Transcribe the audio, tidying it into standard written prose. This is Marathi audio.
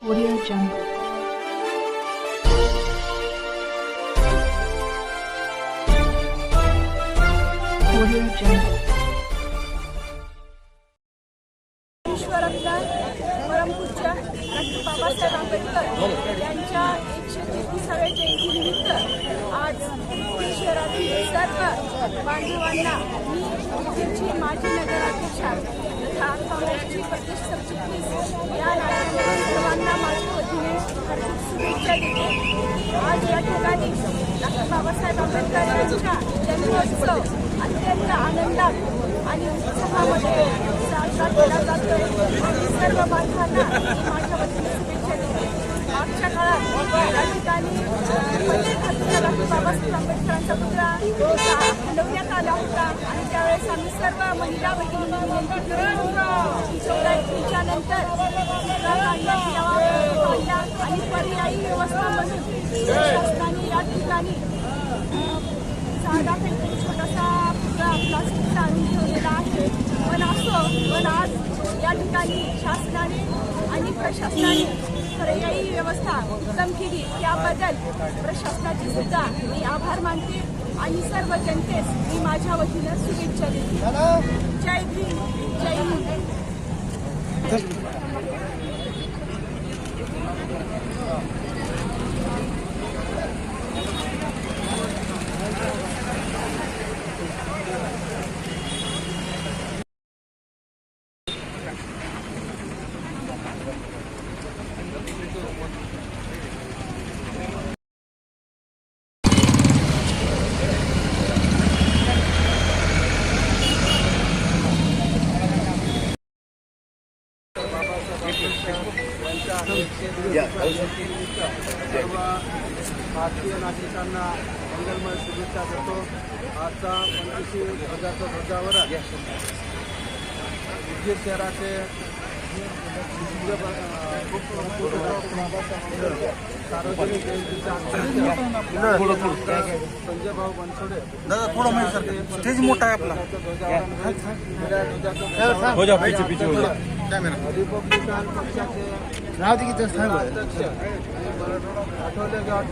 Audio Jungle. Audio Jungle. ईश्वरातला परमपूज्य डॉक्टर बाबासाहेब आंबेडकर यांच्या 133व्या जयंतीनिमित्त आज शहरातील सर्व बांधवांना मी इथेची माजी नगराध्यक्षा तथा काँग्रेसची प्रदेश सरचिटणीस या नात्याने सर्वांना माझ्या वतीने हार्दिक शुभेच्छा देते। आज या ठिकाणी डॉक्टर बाबासाहेब आंबेडकर यांचा जन्मोत्सव अत्यंत आनंदात आणि उत्साहामध्ये साजरा केला जातोय आणि सर्व बांधवांना माझ्या वतीने शुभेच्छा देते। मागच्या काळात या ठिकाणी डॉक्टर बाबासाहेब आंबेडकरांचा पुतळा हलवण्यात आला होता आणि त्यावेळेस आम्ही सर्व महिला भगिनींनी विनंती केली की 14 एप्रिलच्या नंतर पुतळा काढण्यात यावा आणि पर्यायी व्यवस्था म्हणून शासनाने या ठिकाणी साधापैकी छोटासा पुतळा प्लास्टिकचा आणून ठेवलेला आहे। पण आज या ठिकाणी शासनाने आणि प्रशासनाने पर्यायी व्यवस्था उत्तम केली, त्याबद्दल प्रशासनाचे सुद्धा मी आभार मानते आणि सर्व जनतेस मी माझ्या वतीनं शुभेच्छा देते। जय भीम, जय हिंद। सर्व भारतीय नागरिकांना मंगलमय शुभेच्छा देतो। आजचा 25 ध्वजाच्या ध्वजावर उदगीर शहराचे सार्वजनिक जयंतीच्या संजय भाऊ बनसोडे स्टेज मोठा आहे आपला रिपब्लिकन पक्षाचे अध्यक्ष आठवले गट